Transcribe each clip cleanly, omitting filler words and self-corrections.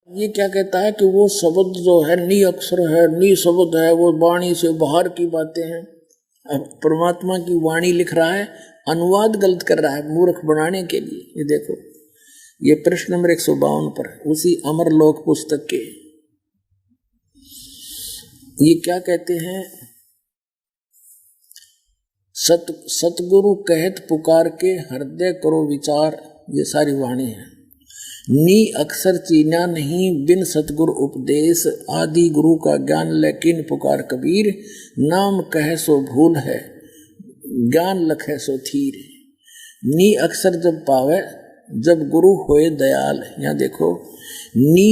ये क्या कहता है कि वो शब्द जो है नी अक्षर है, नी शब्द है, वो वाणी से बाहर की बातें हैं। अब परमात्मा की वाणी लिख रहा है, अनुवाद गलत कर रहा है मूर्ख बनाने के लिए। ये देखो, ये प्रश्न नंबर 152 पर उसी अमरलोक पुस्तक के ये क्या कहते हैं, सतगुरु कहत पुकार के हृदय करो विचार। ये सारी वाणी है। नी अक्षर चीना नहीं बिन सतगुरु उपदेश, आदि गुरु का ज्ञान लेकिन पुकार कबीर, नाम कहे सो भूल है ज्ञान लखे सो थीर। नी अक्षर जब पावे जब गुरु होए दयाल। यहाँ देखो, नी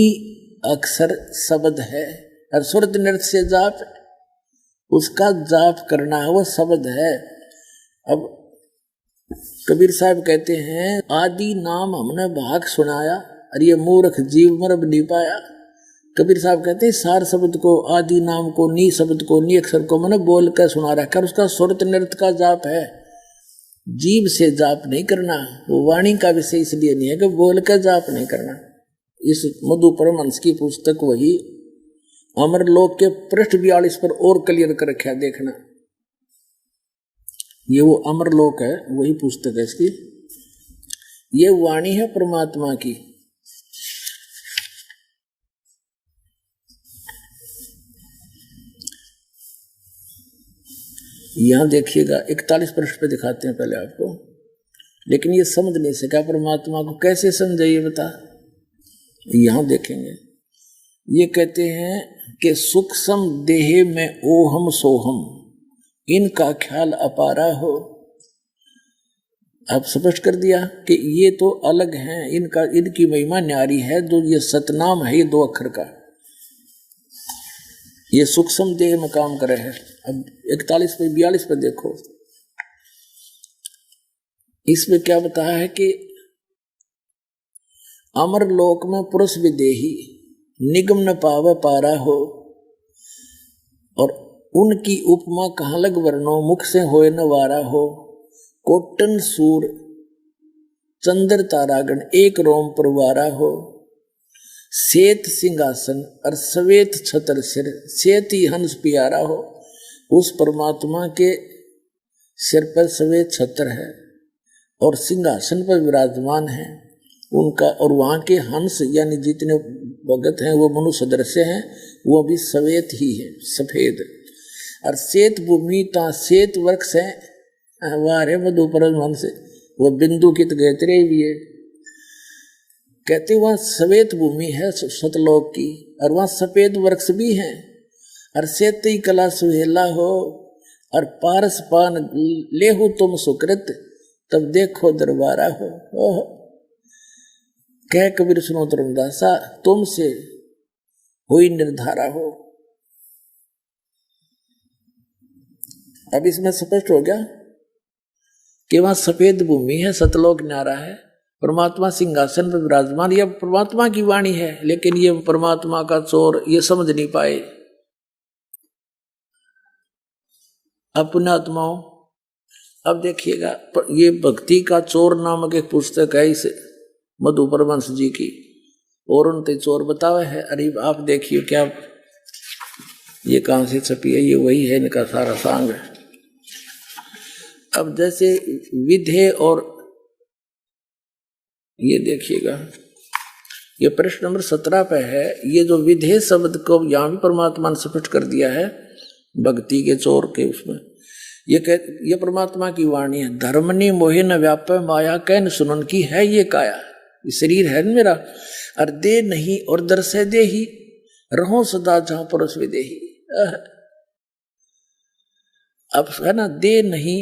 अक्षर शब्द है और सुरत नृत्य से जाप, उसका जाप करना है, वो शब्द है। अब कबीर साहब कहते हैं, आदि नाम हमने भाग सुनाया और ये मूर्ख जीव मरब नहीं पाया। कबीर साहब कहते हैं, सार शब्द को, आदि नाम को, नी शब्द को, नी अक्षर को मैंने बोल कर सुना रखा, उसका सुरत नृत्य का जाप है। जीव से जाप नहीं करना, वो वाणी का विषय इसलिए नहीं है कि बोल कर जाप नहीं करना। इस मधु परमहंस की पुस्तक वही अमरलोक के पृष्ठ 42 पर और क्लियर कर रखा है, देखना। ये वो अमरलोक है, वही पुस्तक है इसकी। ये वाणी है परमात्मा की। यहां देखिएगा 41 पृष्ठ पे दिखाते हैं पहले आपको, लेकिन ये समझ नहीं सका परमात्मा को, कैसे समझे ये बता। यहां देखेंगे, ये कहते हैं कि सूक्ष्म देह में ओहम सोहम इनका ख्याल अपारा हो। अब स्पष्ट कर दिया कि ये तो अलग हैं, इनकी महिमा न्यारी है। जो ये सतनाम है, ये 2 अक्षर का, ये सूक्ष्म देह में काम करे है। अब 41 पे 42 पे देखो, इसमें क्या बताया है कि अमर लोक में पुरुष विदेही निगम न पावे पारा हो, और उनकी उपमा कहाँ लग वर्णो मुख से होए न वारा हो। कोटन सूर चंद्र तारागण एक रोम पर वारा हो, श्वेत सिंहासन और श्वेत छतर सिर श्वेत ही हंस प्यारा हो। उस परमात्मा के सिर पर श्वेत छतर है और सिंहासन पर विराजमान है उनका, और वहाँ के हंस यानी जितने भगत हैं वो मनुष्य सदृश हैं, वो भी श्वेत ही है, सफेद। और श्वेत भूमि ता श्वेत वृक्ष है, वारे मधु परमहंस, वो बिंदु की तो गहतरे भी है। कहते वहाँ श्वेत भूमि है सतलोक की, और वहाँ सफेद वृक्ष भी हैं, और श्वेती कला सुहेला हो, और पारस पान लेहु तुम सुकृत तब देखो दरबारा हो। ओह कह कबीर सुनो धर्मदासा, तुमसे हुई निर्धारा हो। अब इसमें स्पष्ट हो गया कि वहां सफेद भूमि है, सतलोक न्यारा है, परमात्मा सिंहासन पर विराजमान। यह परमात्मा की वाणी है, लेकिन ये परमात्मा का चोर ये समझ नहीं पाए। अपने आत्माओं, अब देखिएगा, ये भक्ति का चोर नामक एक पुस्तक है इस मधु परमहंस जी की, और उनते चोर बतावे है। अरे आप देखिए क्या, ये कहां से छपी है, ये वही है, इनका सारा सांग है। अब जैसे विधे, और ये देखिएगा, ये प्रश्न नंबर 17 पे है। ये जो विधे शब्द को यहाँ भी परमात्मा ने स्पष्ट कर दिया है भक्ति के चोर के उसमें। ये परमात्मा की वाणी है। धर्मनी मोहे न व्यापे माया कैन सुनन की है ये काया। ये शरीर है मेरा, और दे नहीं और दर्शे दे ही रहो सदा जहां पुरुष विदेही। अब है ना, दे नहीं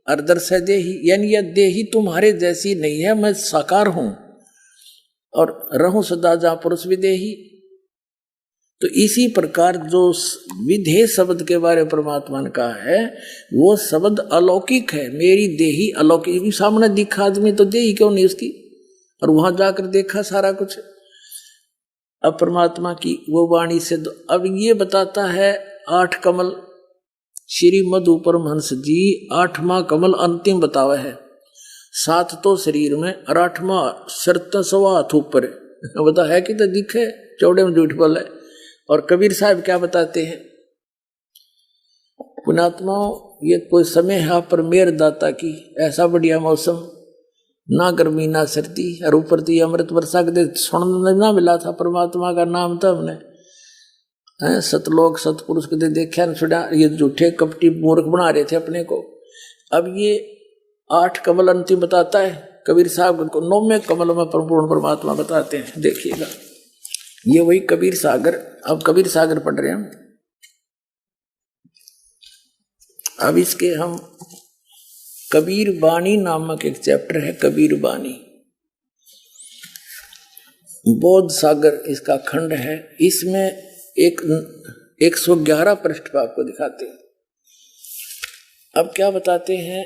और दर्शे दे ही, यानी यह दे ही तुम्हारे जैसी नहीं है, मैं साकार हूं, और रहूं सदा जहां पुरुष विदेही। तो इसी प्रकार जो विधेय शब्द के बारे में परमात्मा ने कहा है, वो शब्द अलौकिक है। मेरी देही अलौकिक, सामने दिखा आदमी तो देही क्यों नहीं उसकी, और वहां जाकर देखा सारा कुछ। अब परमात्मा की वो वाणी से अब ये बताता है 8 कमल। श्री मधु परमहंस जी 8वां कमल अंतिम बतावा है। 7 तो शरीर में और 8वां शर्त 1.25 हाथ ऊपर बता है कि तो दिखे चौड़े में झूठ बोले। और कबीर साहब क्या बताते हैं, पुण्यात्माओं ये कोई समय है पर मेर दाता की, ऐसा बढ़िया मौसम, ना गर्मी ना सर्दी, और ऊपर तो अमृत वर्षा के सुनने ना मिला था परमात्मा का नाम था हमने है। सतलोक सतपुरुष के देखा न सुना, ये झूठे कपटी मूर्ख बना रहे थे अपने को। अब ये 8 कमल अंतिम बताता है कबीर साहब को, 9वें कमल में पूर्ण परमात्मा बताते हैं। देखिएगा ये वही कबीर सागर, अब कबीर सागर पढ़ रहे हैं हम। अब इसके हम कबीर बानी नामक एक चैप्टर है, कबीर बानी, बोध सागर इसका खंड है। इसमें एक 111 पृष्ठ पर आपको दिखाते हैं। अब क्या बताते हैं,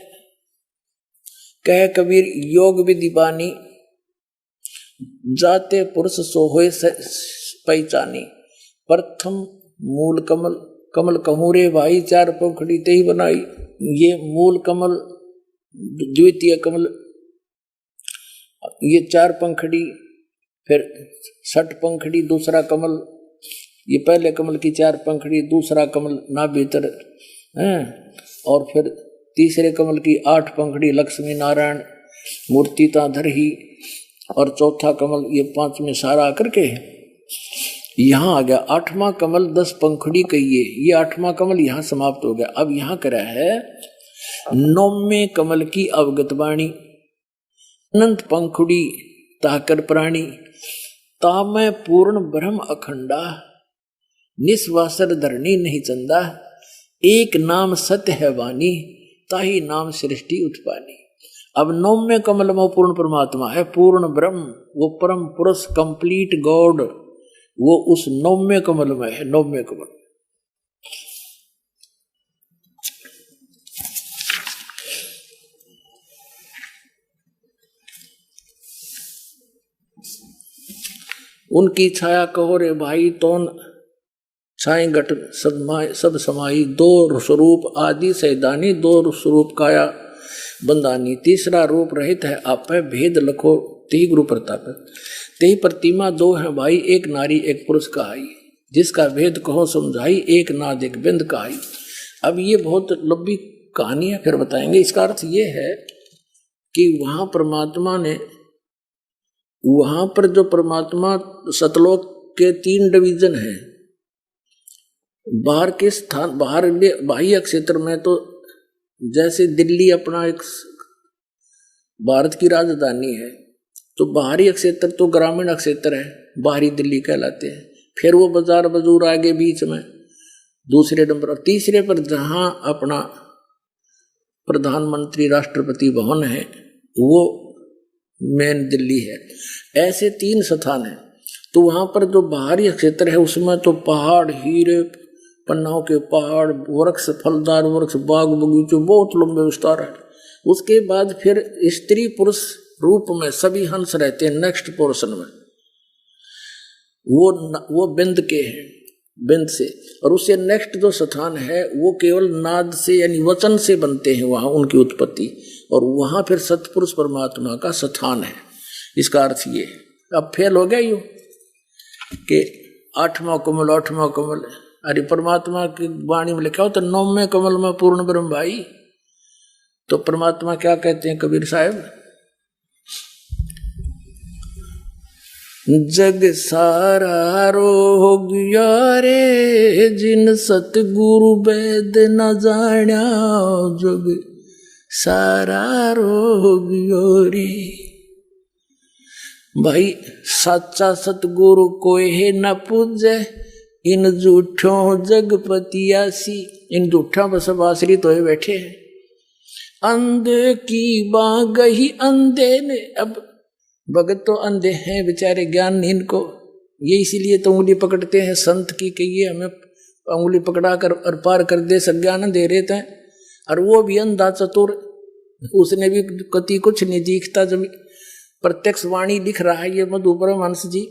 कह कबीर योग विधि बानी, जाते पुरुष सोहोय पहचानी, प्रथम मूल कमल, कमल कहूँ रे भाई, 4 पंखड़ी ते ही बनाई। ये मूल कमल, द्वितीय कमल, ये 4 पंखड़ी, फिर 6 पंखड़ी दूसरा कमल, ये पहले कमल की 4 पंखड़ी, दूसरा कमल ना भीतर है, और फिर तीसरे कमल की 8 पंखड़ी लक्ष्मी नारायण मूर्ति ताधर ही, और चौथा कमल ये 5वें सारा करके यहाँ आ गया। 8वां कमल 10 पंखड़ी कहिए, ये 8वां कमल यहाँ समाप्त हो गया। अब यहाँ करा है 9वें कमल की अवगत वाणी, अनंत पंखुड़ी ताकर प्राणी, तामय पूर्ण ब्रह्म अखंडा, निस्वासर धरणी नहीं चंदा, एक नाम सत्य है वाणी, ताही नाम सृष्टि उत्पानी। अब 9वें कमल में पूर्ण परमात्मा है, पूर्ण ब्रह्म, वो परम पुरुष कंप्लीट गॉड, वो उस 9वें कमल में है। 9वें कमल उनकी छाया कहो रे भाई, तोन छाई घट सब समाई, 2 स्वरूप आदि सैदानी, 2 स्वरूप काया बंदानी, तीसरा रूप रहित है आपे, भेद लखो ती गुरु प्रताप, ते प्रतिमा 2 है भाई, एक नारी एक पुरुष कहाई, जिसका भेद कहो समझाई, एक नाद एक बिंद कहाई। अब ये बहुत लंबी कहानी है, फिर बताएंगे। इसका अर्थ ये है कि वहां परमात्मा ने, वहां पर जो परमात्मा सतलोक के 3 डिवीजन है, बाहर के स्थान, बाहर बाह्य क्षेत्र में तो जैसे दिल्ली अपना एक भारत की राजधानी है, तो बाहरी क्षेत्र तो ग्रामीण क्षेत्र है, बाहरी दिल्ली कहलाते हैं। फिर वो बाजार बजूर आगे बीच में दूसरे नंबर, और तीसरे पर जहां अपना प्रधानमंत्री राष्ट्रपति भवन है वो मेन दिल्ली है। ऐसे 3 स्थान है। तो वहां पर जो बाहरी क्षेत्र है उसमें तो पहाड़, हीरे पन्नाओं के पहाड़, वृक्ष, फलदार वृक्ष, बाग बगीचे, बहुत लंबे विस्तार है। उसके बाद फिर स्त्री पुरुष रूप में सभी हंस रहते हैं। नेक्स्ट पोर्शन में वो बिंद के हैं, बिंद से, और उससे नेक्स्ट जो स्थान है वो केवल नाद से यानी वचन से बनते हैं वहां उनकी उत्पत्ति, और वहां फिर सतपुरुष परमात्मा का स्थान है। इसका अर्थ ये है। अब फेल हो गया यूं कि 8वां कमल 8वां कमल, अरे परमात्मा की वाणी में लिखा हो तो 9वें कमल में पूर्ण ब्रह्म भाई। तो परमात्मा क्या कहते हैं कबीर साहब, जग सारा रोग यारे, जिन सतगुरु वेद न जाण्या, जग सारा रोग यारे। भाई सच्चा सतगुरु कोई है न पूजे, इन झूठों जगपतियासी, इन झूठा पर सब आश्रित होए बैठे हैं। अंधे की बांग ही अंधे ने, अब भगत तो अंधे हैं बेचारे, ज्ञान नहीं इनको, ये इसीलिए तो उंगली पकड़ते हैं संत की कि ये हमें उंगली पकड़ा कर और पार कर दे, सज्ञान दे रहे थे। और वो भी अंधा चतुर, उसने भी कति कुछ नहीं दिखता, जब प्रत्यक्ष वाणी लिख रहा है ये मधु परमहंस जी,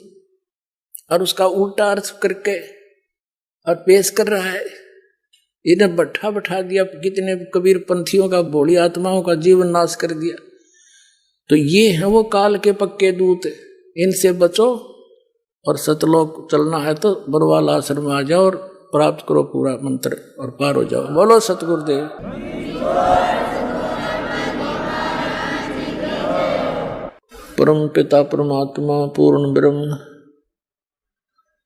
और उसका उल्टा अर्थ करके और पेश कर रहा है। इन्हें बैठा दिया, कितने कबीर पंथियों का, भोली आत्माओं का जीवन नाश कर दिया। तो ये है वो काल के पक्के दूत, इनसे बचो और सतलोक चलना है तो बरवाल आश्रम में आ जाओ और प्राप्त करो पूरा मंत्र और पार हो जाओ। बोलो सतगुरुदेव। परम पिता परमात्मा पूर्ण ब्रह्म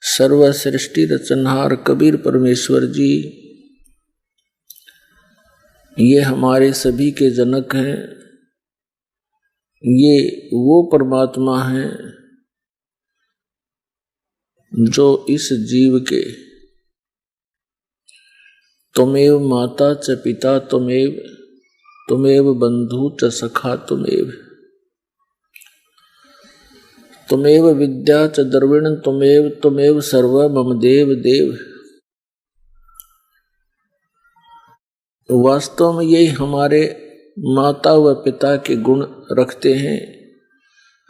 सर्व सृष्टि रचनहार कबीर परमेश्वर जी, ये हमारे सभी के जनक हैं। ये वो परमात्मा हैं जो इस जीव के त्वमेव माता च पिता त्वमेव बंधु च सखा त्वमेव विद्या च द्रविण त्वमेव सर्व मम देव देव। वास्तव में यही हमारे माता व पिता के गुण रखते हैं,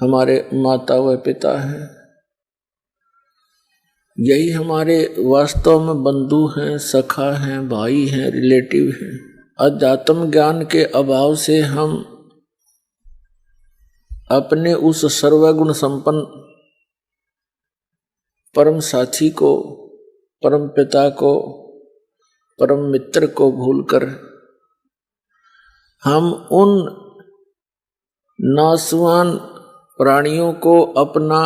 हमारे माता व पिता हैं। यही हमारे वास्तव में बंधु हैं, सखा हैं, भाई हैं, रिलेटिव हैं। अध्यात्म ज्ञान के अभाव से हम अपने उस सर्वगुण संपन्न परम साथी को, परम पिता को, परम मित्र को भूलकर हम उन नासवान प्राणियों को अपना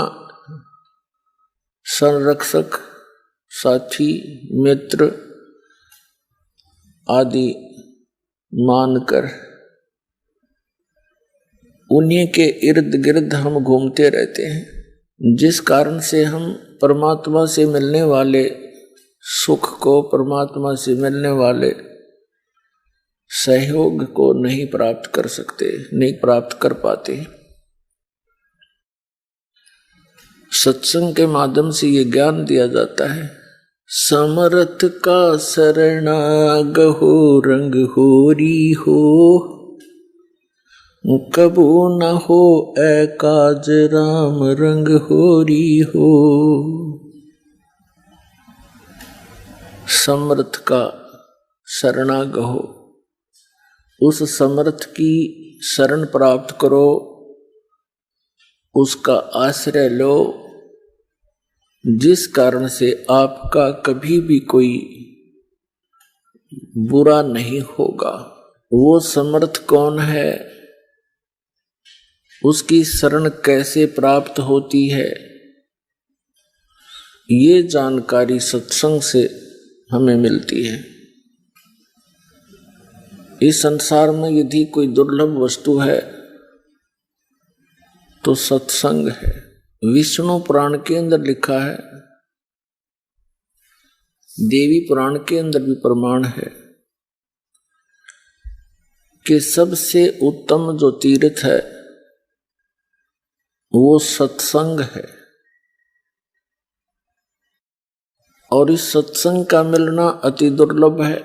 संरक्षक, साथी, मित्र आदि मानकर उन्हीं के इर्द गिर्द हम घूमते रहते हैं, जिस कारण से हम परमात्मा से मिलने वाले सुख को, परमात्मा से मिलने वाले सहयोग को नहीं प्राप्त कर सकते, नहीं प्राप्त कर पाते। सत्संग के माध्यम से ये ज्ञान दिया जाता है। समर्थ का शरणागहो रंग होरी हो, कबू न हो एकाज राम रंग होरी हो। समर्थ का शरणागहो, उस समर्थ की शरण प्राप्त करो, उसका आश्रय लो, जिस कारण से आपका कभी भी कोई बुरा नहीं होगा। वो समर्थ कौन है, उसकी शरण कैसे प्राप्त होती है, ये जानकारी सत्संग से हमें मिलती है। इस संसार में यदि कोई दुर्लभ वस्तु है तो सत्संग है। विष्णु पुराण के अंदर लिखा है, देवी पुराण के अंदर भी प्रमाण है कि सबसे उत्तम जो तीर्थ है वो सत्संग है। और इस सत्संग का मिलना अति दुर्लभ है।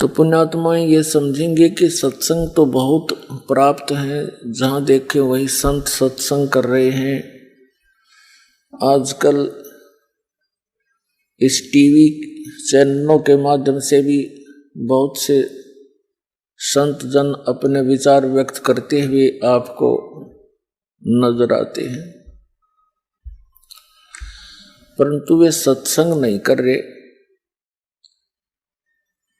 तो पुण्यात्माएं ये समझेंगे कि सत्संग तो बहुत प्राप्त है, जहां देखे वही संत सत्संग कर रहे हैं। आजकल इस टीवी चैनलों के माध्यम से भी बहुत से संत जन अपने विचार व्यक्त करते हुए आपको नजर आते हैं, परंतु वे सत्संग नहीं कर रहे,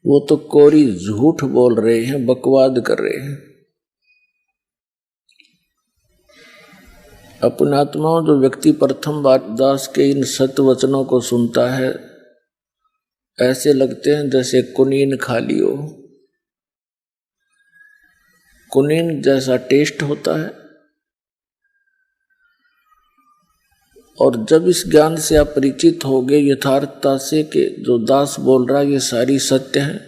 वो तो कोरी झूठ बोल रहे हैं, बकवाद कर रहे हैं। अपने आत्माओं, जो व्यक्ति प्रथम बार दास के इन सत्य वचनों को सुनता है, ऐसे लगते हैं जैसे कुनीन खा लियो। कुनीन जैसा टेस्ट होता है। और जब इस ज्ञान से आप परिचित होगे यथार्थता से कि जो दास बोल रहा है ये सारी सत्य है,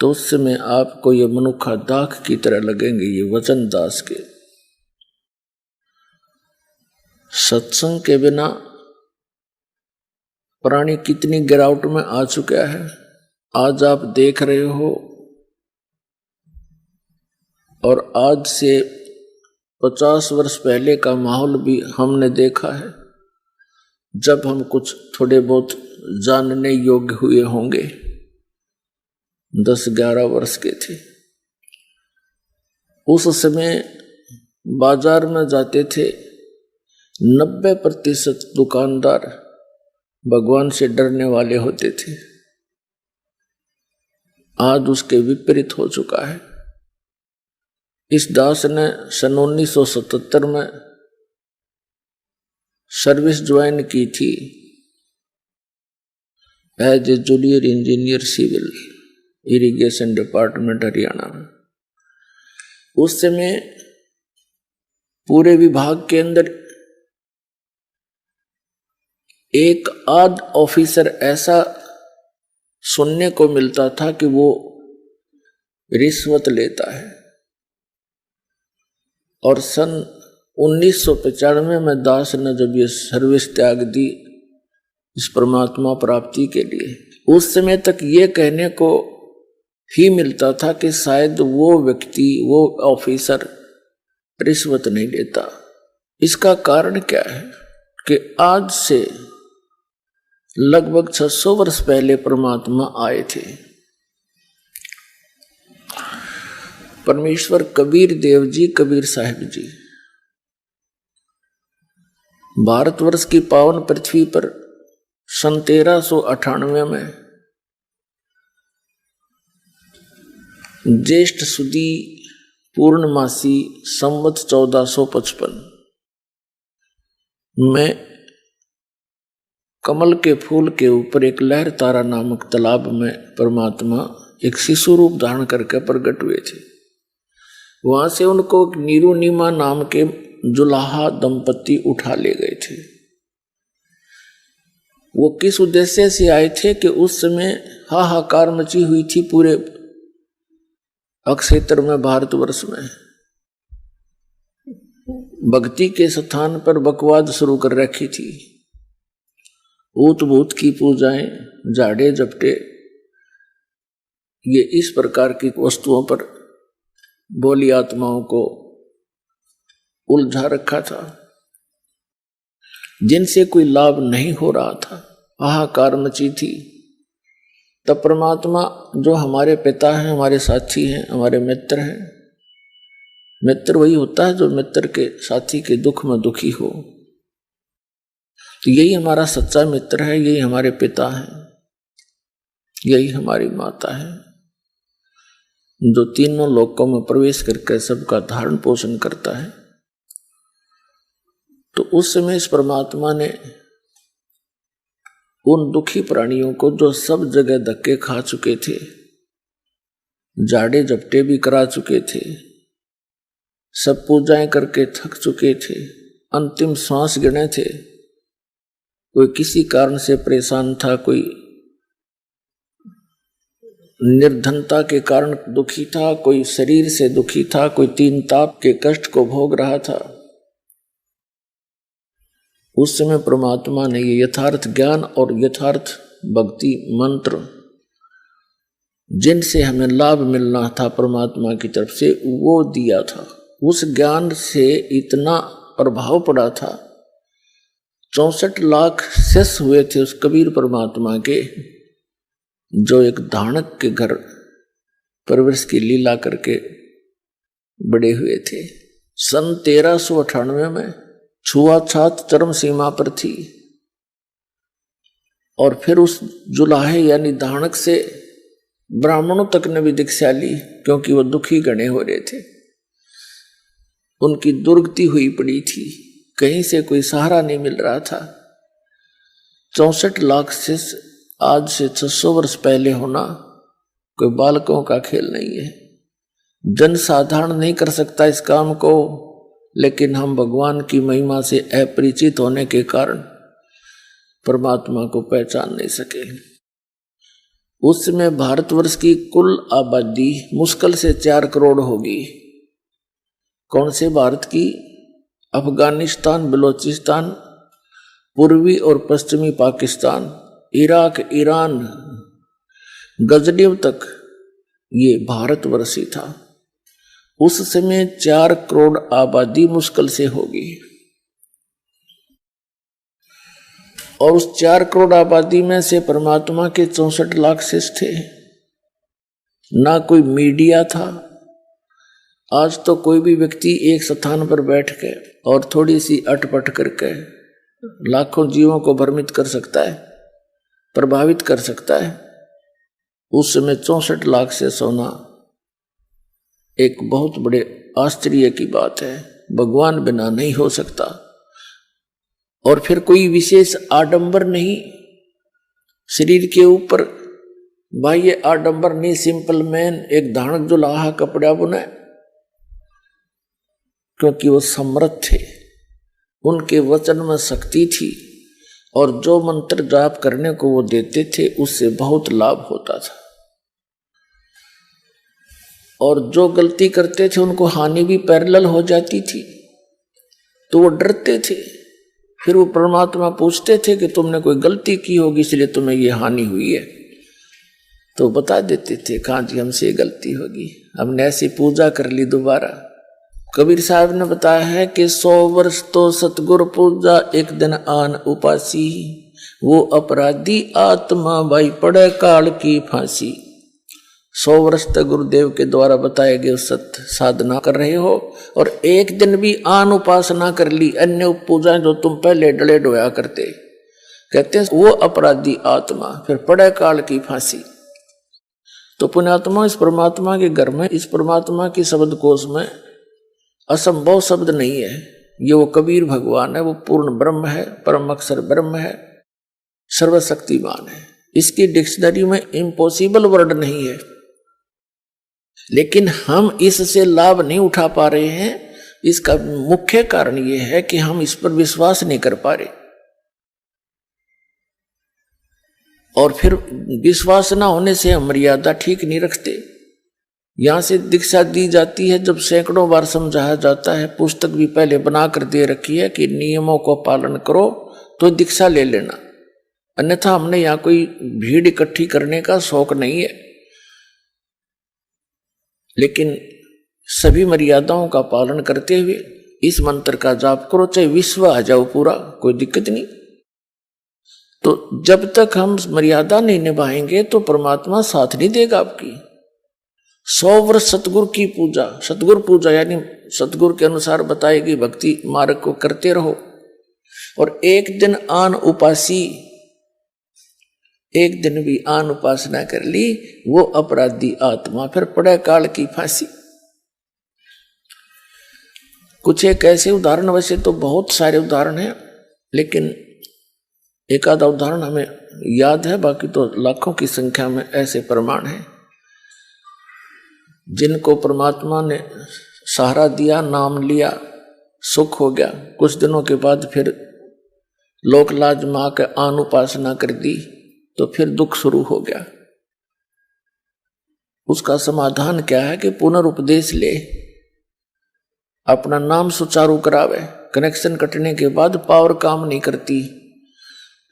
तो उस समय आपको ये मनुखा दाख की तरह लगेंगे ये वचन दास के। सत्संग के बिना प्राणी कितनी गिरावट में आ चुका है, आज आप देख रहे हो। और आज से 50 वर्ष पहले का माहौल भी हमने देखा है, जब हम कुछ थोड़े बहुत जानने योग्य हुए होंगे, 10-11 वर्ष के थे। उस समय बाजार में जाते थे, 90% दुकानदार भगवान से डरने वाले होते थे। आज उसके विपरीत हो चुका है। इस दास ने सन 1977 में सर्विस ज्वाइन की थी as a junior engineer civil, irrigation department Haryana में। उस समय पूरे विभाग के अंदर एक आध ऑफिसर ऐसा सुनने को मिलता था कि वो रिश्वत लेता है। और सन 1995 में दास ने जब ये सर्विस त्याग दी इस परमात्मा प्राप्ति के लिए, उस समय तक ये कहने को ही मिलता था कि शायद वो व्यक्ति, वो ऑफिसर रिश्वत नहीं लेता। इसका कारण क्या है कि आज से लगभग 600 वर्ष पहले परमात्मा आए थे। परमेश्वर कबीर देव जी, कबीर साहिब जी भारतवर्ष की पावन पृथ्वी पर सन 1398 में ज्येष्ठ सुदी पूर्णमासी संवत 1455 में कमल के फूल के ऊपर एक लहर तारा नामक तालाब में परमात्मा एक शिशु रूप धारण करके प्रकट हुए थे। वहां से उनको नीरू नीमा नाम के जुलाहा दंपति उठा ले गए थे। वो किस उद्देश्य से आए थे कि उस समय हाहाकार मची हुई थी पूरे अक्षेत्र में, भारतवर्ष में भक्ति के स्थान पर बकवाद शुरू कर रखी थी। ऊत भूत की पूजाएं, जाड़े जपटे, ये इस प्रकार की वस्तुओं पर भोली आत्माओं को उलझा रखा था, जिनसे कोई लाभ नहीं हो रहा था। हाहाकार मची थी। तब परमात्मा जो हमारे पिता हैं, हमारे साथी हैं, हमारे मित्र हैं, मित्र वही होता है जो मित्र के साथी के दुख में दुखी हो, तो यही हमारा सच्चा मित्र है, यही हमारे पिता हैं, यही हमारी माता है, जो तीनों लोकों में प्रवेश करके सबका धारण पोषण करता है। तो उस समय इस परमात्मा ने उन दुखी प्राणियों को, जो सब जगह धक्के खा चुके थे, जाड़े जपटे भी करा चुके थे, सब पूजाएं करके थक चुके थे, अंतिम श्वास गिने थे, कोई किसी कारण से परेशान था, कोई निर्धनता के कारण दुखी था, कोई शरीर से दुखी था, कोई तीन ताप के कष्ट को भोग रहा था। उस समय परमात्मा ने ये यथार्थ ज्ञान और यथार्थ भक्ति मंत्र, जिनसे हमें लाभ मिलना था परमात्मा की तरफ से, वो दिया था। उस ज्ञान से इतना प्रभाव पड़ा था, 64 लाख शिष्य हुए थे उस कबीर परमात्मा के, जो एक धानक के घर परवरिश की लीला करके बड़े हुए थे। सन 1398 में छुआछात चरम सीमा पर थी, और फिर उस जुलाहे यानी धानक से ब्राह्मणों तक ने भी दीक्षा ली, क्योंकि वो दुखी गणे हो रहे थे, उनकी दुर्गति हुई पड़ी थी, कहीं से कोई सहारा नहीं मिल रहा था। 64 लाख शिष्य आज से 600 वर्ष पहले होना कोई बालकों का खेल नहीं है। जन साधारण नहीं कर सकता इस काम को, लेकिन हम भगवान की महिमा से अपरिचित होने के कारण परमात्मा को पहचान नहीं सके। उस समय भारतवर्ष की कुल आबादी मुश्किल से 4 करोड़ होगी। कौन से भारत की? अफगानिस्तान, बलूचिस्तान, पूर्वी और पश्चिमी पाकिस्तान, इराक, ईरान, गजनीव तक ये भारतवर्ष ही था। उस समय 4 करोड़ आबादी मुश्किल से होगी, और उस 4 करोड़ आबादी में से परमात्मा के 64 लाख शिष्य थे। ना कोई मीडिया था, आज तो कोई भी व्यक्ति एक स्थान पर बैठ के और थोड़ी सी अटपट करके लाखों जीवों को भ्रमित कर सकता है, प्रभावित कर सकता है। उस समय 64 लाख से सोना एक बहुत बड़े आश्चर्य की बात है, भगवान बिना नहीं हो सकता। और फिर कोई विशेष आडंबर नहीं, शरीर के ऊपर बाह्य आडंबर नहीं, सिंपल मैन एक धानक जो लाहा कपड़ा बुने, क्योंकि वो समर्थ थे, उनके वचन में शक्ति थी और जो मंत्र जाप करने को वो देते थे उससे बहुत लाभ होता था। और जो गलती करते थे उनको हानि भी पैरेलल हो जाती थी, तो वो डरते थे। फिर वो परमात्मा पूछते थे कि तुमने कोई गलती की होगी इसलिए तुम्हें ये हानि हुई है, तो बता देते थे कहाँ जी हमसे ये गलती होगी, हमने ऐसी पूजा कर ली दोबारा। कबीर साहब ने बताया है कि 100 वर्ष तो सतगुरु पूजा एक दिन आन उपासी, वो अपराधी आत्मा भाई पड़े काल की फांसी। 100 वर्ष तक गुरुदेव के द्वारा बताए गए सत्य साधना कर रहे हो और एक दिन भी आन उपासना कर ली, अन्य पूजा जो तुम पहले डले डोया करते, कहते हैं वो अपराधी आत्मा फिर पड़े काल की फांसी। तो पुण्यात्मा इस परमात्मा के घर में, इस परमात्मा की शब्द कोश में असंभव शब्द नहीं है। ये वो कबीर भगवान है, वो पूर्ण ब्रह्म है, परम अक्षर ब्रह्म है, सर्वशक्तिमान है। इसकी डिक्शनरी में इम्पॉसिबल वर्ड नहीं है, लेकिन हम इससे लाभ नहीं उठा पा रहे हैं। इसका मुख्य कारण ये है कि हम इस पर विश्वास नहीं कर पा रहे, और फिर विश्वास ना होने से हम मर्यादा ठीक नहीं रखते। यहां से दीक्षा दी जाती है, जब सैकड़ों बार समझाया जाता है, पुस्तक भी पहले बना कर दे रखी है कि नियमों को पालन करो तो दीक्षा ले लेना, अन्यथा हमने यहाँ कोई भीड़ इकट्ठी करने का शौक नहीं है। लेकिन सभी मर्यादाओं का पालन करते हुए इस मंत्र का जाप करो, चाहे विश्व आ जाओ पूरा, कोई दिक्कत नहीं। तो जब तक हम मर्यादा नहीं निभाएंगे तो परमात्मा साथ नहीं देगा आपकी। 100 वर्ष सतगुरु की पूजा, सतगुरु पूजा यानी सतगुरु के अनुसार बताई गई भक्ति मार्ग को करते रहो, और एक दिन आन उपासी, एक दिन भी आन उपासना कर ली, वो अपराधी आत्मा फिर पड़े काल की फांसी। कुछ एक ऐसे उदाहरण, वैसे तो बहुत सारे उदाहरण हैं, लेकिन एक आधा उदाहरण हमें याद है, बाकी तो लाखों की संख्या में ऐसे प्रमाण हैं जिनको परमात्मा ने सहारा दिया, नाम लिया, सुख हो गया, कुछ दिनों के बाद फिर लोक लाज में आकर आन उपासना कर दी तो फिर दुख शुरू हो गया। उसका समाधान क्या है कि पुनरुपदेश ले, अपना नाम सुचारू करावे। कनेक्शन कटने के बाद पावर काम नहीं करती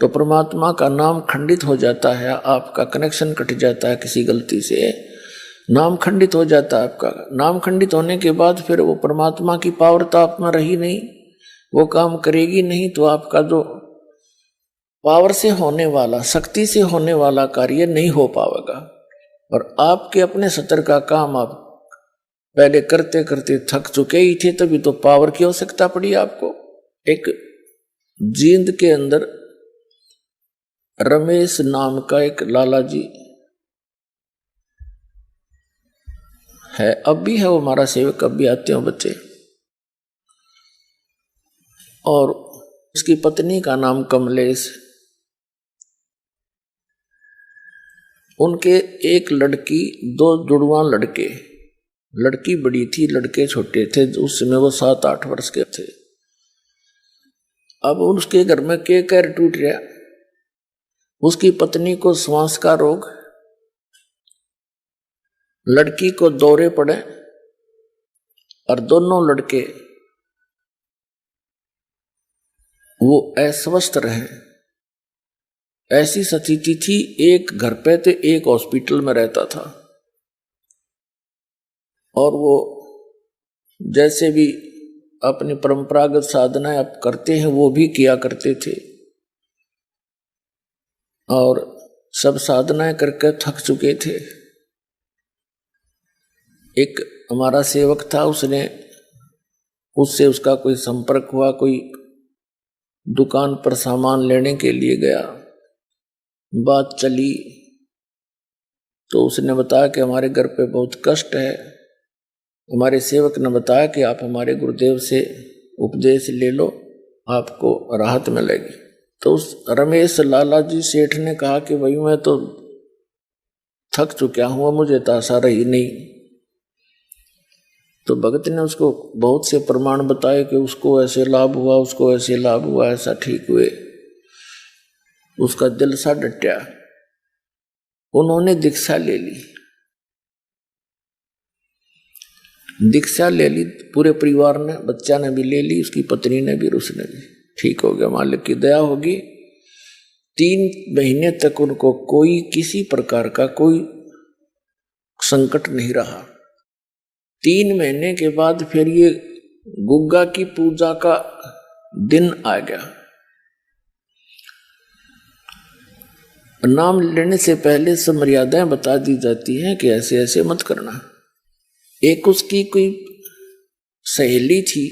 तो परमात्मा का नाम खंडित हो जाता है, आपका कनेक्शन कट जाता है किसी गलती से, नाम खंडित हो जाता है आपका। नाम खंडित होने के बाद फिर वो परमात्मा की पावर तो आप में रही नहीं, वो काम करेगी नहीं, तो आपका जो पावर से होने वाला, शक्ति से होने वाला कार्य नहीं हो पाएगा। और आपके अपने सतर का काम आप पहले करते करते थक चुके ही थे, तभी तो पावर की आवश्यकता पड़ी आपको। एक जींद के अंदर रमेश नाम का एक लाला जी है, अब भी है वो हमारा सेवक, अब भी आते हैं बच्चे, और उसकी पत्नी का नाम कमलेश। उनके एक लड़की, 2 जुड़वा लड़के, लड़की बड़ी थी, लड़के छोटे थे, उस समय वो 7-8 वर्ष के थे। अब उसके घर में के कैर टूट गया, उसकी पत्नी को श्वास का रोग, लड़की को दौरे पड़े, और दोनों लड़के वो अस्वस्थ रहे। ऐसी स्थिति थी, एक घर पे तो एक हॉस्पिटल में रहता था, और वो जैसे भी अपनी परंपरागत साधना आप करते हैं वो भी किया करते थे, और सब साधनाएं करके थक चुके थे। एक हमारा सेवक था, उससे उसका कोई संपर्क हुआ, कोई दुकान पर सामान लेने के लिए गया, बात चली तो उसने बताया कि हमारे घर पे बहुत कष्ट है। हमारे सेवक ने बताया कि आप हमारे गुरुदेव से उपदेश ले लो, आपको राहत मिलेगी। तो उस रमेश लाला जी सेठ ने कहा कि भाई मैं तो थक चुका हूँ, मुझे तो आशा रही नहीं। तो भगत ने उसको बहुत से प्रमाण बताए कि उसको ऐसे लाभ हुआ, उसको ऐसे लाभ हुआ, ऐसा ठीक हुए। उसका दिल सा डटा। उन्होंने दीक्षा ले ली। दीक्षा ले ली पूरे परिवार ने, बच्चा ने भी ले ली, उसकी पत्नी ने भी, उसने भी। ठीक हो गया, मालिक की दया होगी। 3 महीने तक उनको कोई किसी प्रकार का कोई संकट नहीं रहा। 3 महीने के बाद फिर ये गुग्गा की पूजा का दिन आ गया। नाम लेने से पहले सब मर्यादाएं बता दी जाती हैं कि ऐसे ऐसे मत करना। एक उसकी कोई सहेली थी,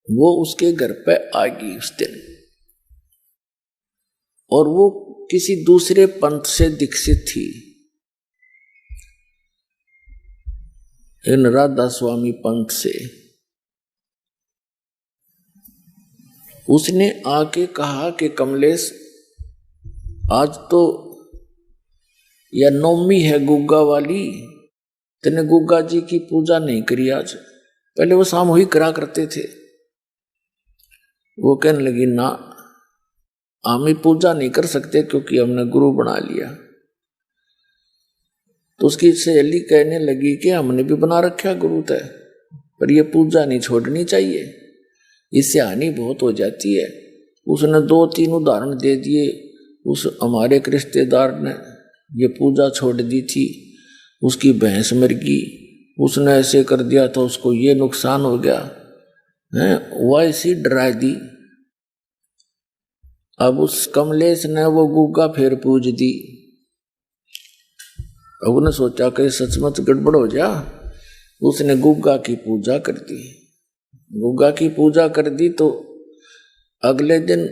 वो उसके घर पे आ गई उस दिन, और वो किसी दूसरे पंथ से दीक्षित थी, इन राधा स्वामी पंथ से। उसने आके कहा कि कमलेश, आज तो यह नवमी है गुग्गा वाली, तेने गुग्गा जी की पूजा नहीं करी आज। पहले वो सामूहिक करा करते थे। वो कहने लगी ना, हम पूजा नहीं कर सकते क्योंकि हमने गुरु बना लिया। तो उसकी सहेली कहने लगी कि हमने भी बना रखा गुरु तय, पर यह पूजा नहीं छोड़नी चाहिए, इससे हानि बहुत हो जाती है। उसने 2-3 उदाहरण दे दिए। उस हमारे एक रिश्तेदार ने ये पूजा छोड़ दी थी, उसकी भैंस मर गई, उसने ऐसे कर दिया था, उसको ये नुकसान हो गया है, वैसी डरा दी। अब उस कमलेश ने वो गुग्गा फिर पूज दी। अब उसने सोचा कि सचमुच गड़बड़ हो जा, उसने गुग्गा की पूजा कर दी। गुग्गा की पूजा कर दी तो अगले दिन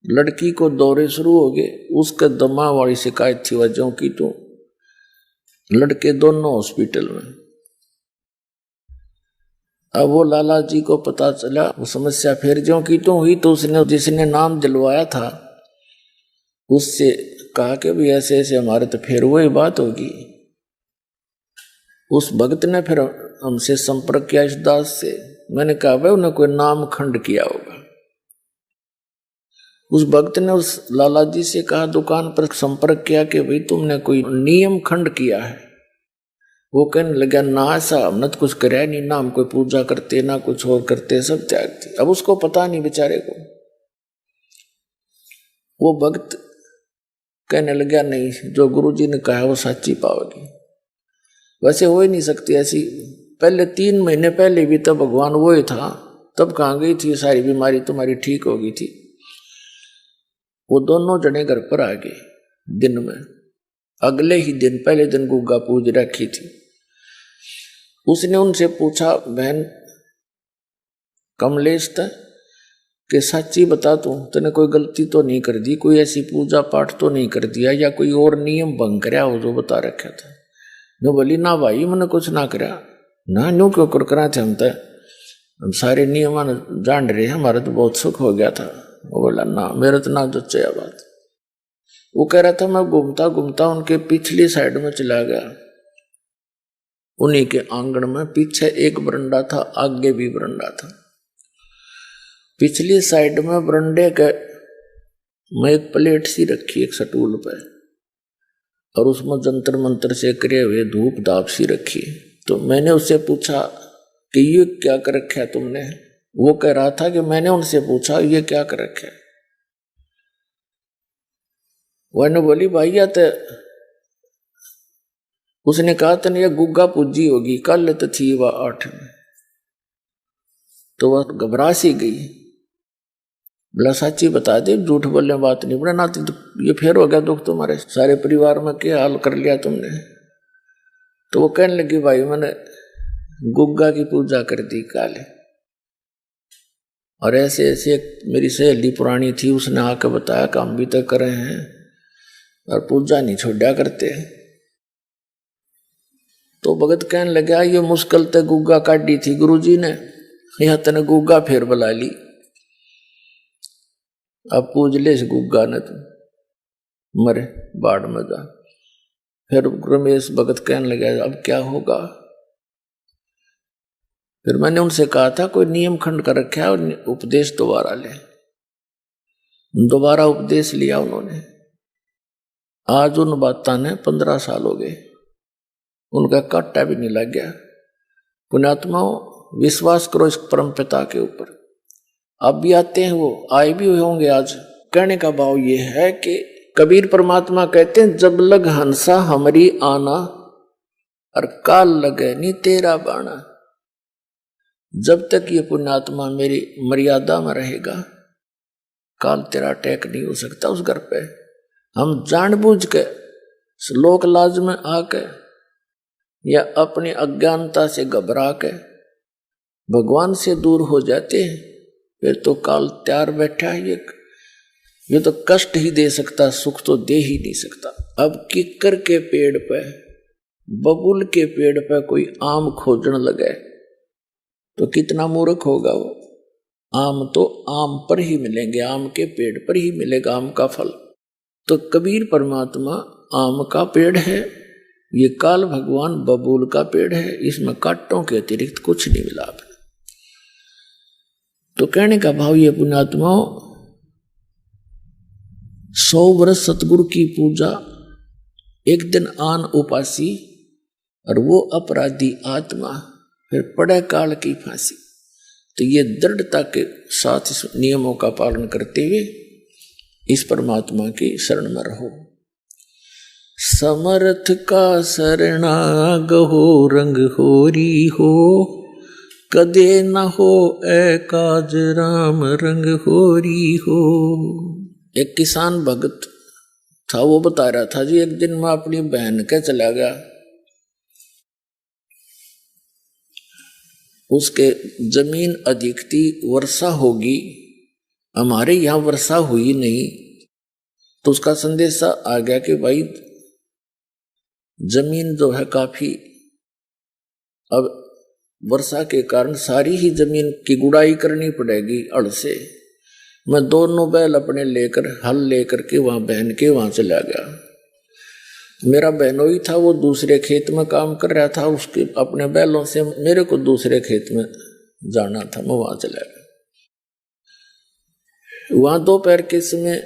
लड़की को दौरे शुरू हो गए। उसके दमा वाली शिकायत थी वजहों की, तो लड़के दोनों हॉस्पिटल में। अब वो लाला जी को पता चला, वो समस्या फिर ज्यों की तो हुई। तो उसने जिसने नाम दिलवाया था उससे कहा कि भाई ऐसे ऐसे हमारे तो फिर वही बात होगी। उस भक्त ने फिर हमसे संपर्क किया इस दास से। मैंने कहा भाई उन्हें कोई नाम खंड किया होगा। उस भक्त ने उस लाला जी से कहा, दुकान पर संपर्क किया कि भाई तुमने कोई नियम खंड किया है। वो कहने लगा ना, ऐसा हमने तो कुछ कराया नहीं, ना हम कोई पूजा करते ना कुछ और करते, सब त्याग थे। अब उसको पता नहीं बेचारे को। वो भक्त कहने लगा नहीं, जो गुरु जी ने कहा वो सच्ची पाओगी। वैसे हो ही नहीं सकती ऐसी। पहले 3 महीने पहले भी तब भगवान वो ही था, तब कहाँ गई थी सारी बीमारी तुम्हारी ठीक हो गई थी। वो दोनों जने घर पर आ गए दिन में, अगले ही दिन पहले दिन गुग्गा पूज रखी थी। उसने उनसे पूछा, बहन कमलेश था कि सच्ची बता तूने कोई गलती तो नहीं कर दी, कोई ऐसी पूजा पाठ तो नहीं कर दिया या कोई और नियम भंग कराया हो जो बता रखा था। नो बोली ना भाई मैंने कुछ ना करा ना, न्यू क्यों कर करा थे, हम सारे नियम जान रहे हैं, हमारा तो बहुत सुख हो गया था। वो बोला ना, मेरा तो ना जच्चा बात। वो कह रहा था मैं घूमता घूमता उनके पिछली साइड में चला गया। उन्हीं के आंगन में पीछे एक बरंडा था, आगे भी बरंडा था। पिछली साइड में बरंडे के में एक प्लेट सी रखी एक सटूल पे, और उसमें जंतर मंतर से करे हुए धूप धाप सी रखी। तो मैंने उससे पूछा कि ये क्या कर रखा है तुमने। वो कह रहा था कि मैंने उनसे पूछा ये क्या कर रखा है। वह बोली भैया तो उसने कहा तने ये गुग्गा पूजी होगी, कल तो थी वह 8 में। तो वह घबरा सी गई, बोला सच्ची बता दे, झूठ बोलने बात नहीं। बोला ना तो ये फिर हो गया दुख तुम्हारे सारे परिवार में, क्या हाल कर लिया तुमने। तो वो कहने लगी भाई मैंने गुग्गा की पूजा कर दी काले, और ऐसे ऐसे मेरी सहेली पुरानी थी उसने आके बताया काम भी तो करे हैं और पूजा नहीं छोड़ा करते। तो भगत कहने लगा ये मुश्किल ते गुग्गा काटी थी गुरुजी ने, यह तने गुग्गा फिर बुला ली, अब पूज ले इस गुग्गा ने तुम मरे बाढ़ में जा। फिर रमेश भगत कहने लगा अब क्या होगा। फिर मैंने उनसे कहा था कोई नियम खंड कर रखा है और उपदेश दोबारा ले। दोबारा उपदेश लिया उन्होंने। आज उन बातों ने 15 साल हो गए, उनका कांटा भी नहीं लग गया। पुण्यात्माओं विश्वास करो इस परम पिता के ऊपर। अब भी आते हैं, वो आए भी हुए होंगे आज। कहने का भाव ये है कि कबीर परमात्मा कहते हैं जब लग हंसा हमारी आना और काल लगे नी तेरा बाणा। जब तक ये पुण्यात्मा मेरी मर्यादा में रहेगा काल तेरा अटैक नहीं हो सकता उस घर पे। हम जानबूझ के लोक लाज में आके या अपनी अज्ञानता से घबरा के भगवान से दूर हो जाते हैं, फिर तो काल तैयार बैठा है। ये तो कष्ट ही दे सकता, सुख तो दे ही नहीं सकता। अब किक्कर के पेड़ पे, बबुल के पेड़ पे कोई आम खोजने लगे तो कितना मूर्ख होगा वो। आम तो आम पर ही मिलेंगे, आम के पेड़ पर ही मिलेगा आम का फल। तो कबीर परमात्मा आम का पेड़ है, ये काल भगवान बबूल का पेड़ है, इसमें कांटों के अतिरिक्त कुछ नहीं मिला। तो कहने का भाव ये पुण्यात्माओं 100 वर्ष सतगुरु की पूजा, एक दिन आन उपासी और वो अपराधी आत्मा फिर पड़े काल की फांसी। तो ये दृढ़ता के साथ इस नियमों का पालन करते हुए इस परमात्मा की शरण में रहो। समर्थ का शरणाग हो रंग होरी हो, कदे न हो ए काज राम रंग होरी हो। एक किसान भगत था, वो बता रहा था जी एक दिन मैं अपनी बहन के चला गया, उसके जमीन अधिक थी, वर्षा होगी, हमारे यहाँ वर्षा हुई नहीं। तो उसका संदेशा आ गया कि भाई जमीन जो है काफी, अब वर्षा के कारण सारी ही जमीन की गुड़ाई करनी पड़ेगी हल से। मैं दोनों बैल अपने लेकर हल लेकर के वहां बहन के वहां चला गया। मेरा बहनोई था, वो दूसरे खेत में काम कर रहा था, उसके अपने बैलों से मेरे को दूसरे खेत में जाना था, मैं वहां चला गया। वहां दोपहर के समय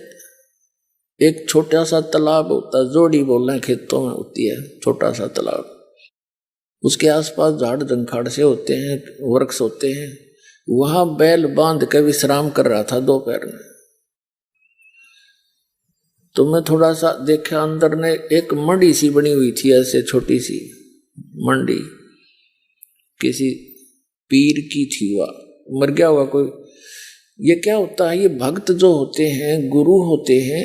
एक छोटा सा तालाब होता, जोड़ी बोलना खेतों में होती है, छोटा सा तालाब, उसके आसपास झाड़ जंखाड़ से होते हैं, वृक्ष होते हैं। वहां बैल बांध के विश्राम कर रहा था दोपहर में। तो मैं थोड़ा सा देखा, अंदर ने एक मंडी सी बनी हुई थी, ऐसे छोटी सी मंडी, किसी पीर की थी, वह मर गया हुआ कोई। ये क्या होता है, ये भक्त जो होते हैं, गुरु होते हैं,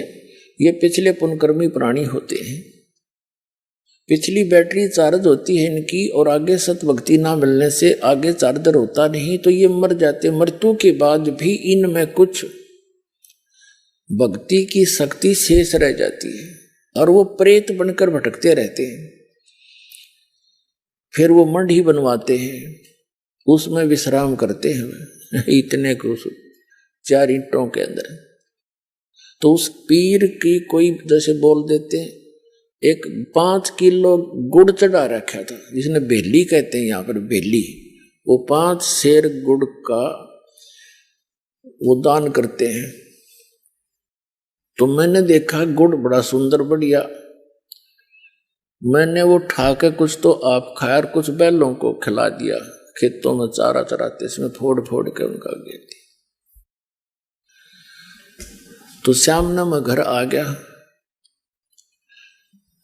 ये पिछले पुनकर्मी प्राणी होते हैं। पिछली बैटरी चार्ज होती है इनकी, और आगे सत भक्ति ना मिलने से आगे चार्जर होता नहीं, तो ये मर जाते। मृत्यु के बाद भी इनमें कुछ भक्ति की शक्ति शेष रह जाती है, और वो प्रेत बनकर भटकते रहते हैं। फिर वो मंडी बनवाते हैं, उसमें विश्राम करते हैं इतने को 4 ईंटों के अंदर। तो उस पीर की कोई जैसे बोल देते हैं, एक 5 किलो गुड़ चढ़ा रखा था, जिसने बेली कहते हैं यहाँ पर, बेली। वो 5 सेर गुड़ का वो दान करते हैं। तो मैंने देखा गुड़ बड़ा सुंदर बढ़िया, मैंने वो उठा के कुछ तो आप खाया और कुछ बैलों को खिला दिया। खेतों में चारा चराते इसमें फोड़ फोड़ के उनका गे दी। तो शाम ने मैं घर आ गया।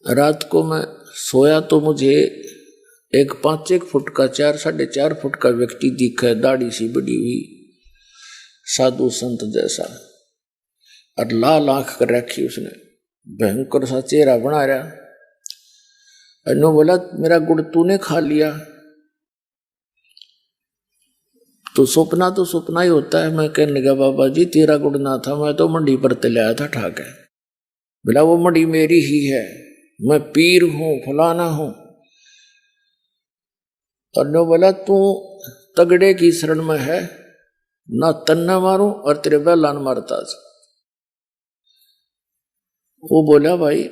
रात को मैं सोया तो मुझे एक 5-1 फुट का 4-4.5 फुट का व्यक्ति दिखा, दाढ़ी सी बड़ी हुई, साधु संत जैसा, और लाल आंख कर रखी उसने, भयंकर सा चेहरा बना रहा। अनु बोला मेरा गुड़ तूने खा लिया, तो सपना ही होता है। मैं कहने लगा बाबा जी तेरा गुड़ ना था, मैं तो मंडी पर तलाया था ठाके। बोला वो मंडी मेरी ही है, मैं पीर हूं फलाना हूं। और नो बोला तू तगड़े की शरण में है, ना तन्ना मारूं और तेरे बैलान मारता। वो बोला भाई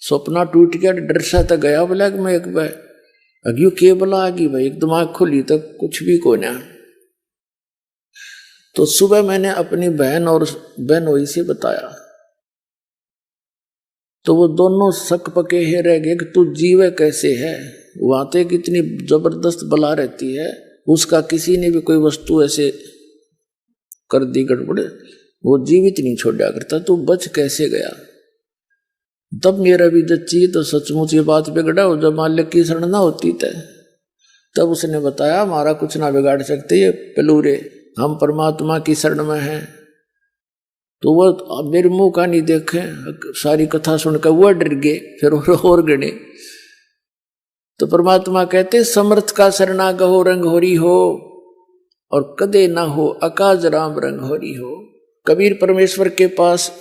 सपना टूट गया, डर सा तो गया। बोला कि मैं एक बार अग्यू के बोला आगी भाई, एक दिमाग खुली तो कुछ भी को ना। तो सुबह मैंने अपनी बहन और बहनोई से बताया, तो वो दोनों शक पके ही रह गए कि तू जीवे कैसे है। वहां तो कितनी जबरदस्त बला रहती है, उसका किसी ने भी कोई वस्तु ऐसे कर दी गड़बड़, वो जीवित नहीं छोड़ा करता, तू बच कैसे गया। तब मेरा भी जच्ची तो सचमुच ये बात बिगड़ा हो, जब मालिक की शरण ना होती तब उसने बताया हमारा कुछ ना बिगाड़ सकते ये पेलूरे, हम परमात्मा की शरण में हैं। तो वो मेरे मुंह का नहीं देखे, सारी कथा सुनकर वो डर गए, फिर और गणे। तो परमात्मा कहते समर्थ का शरणा गहो रंग होरी हो, और कदे ना हो अकाज राम रंग होरी हो। कबीर परमेश्वर के पास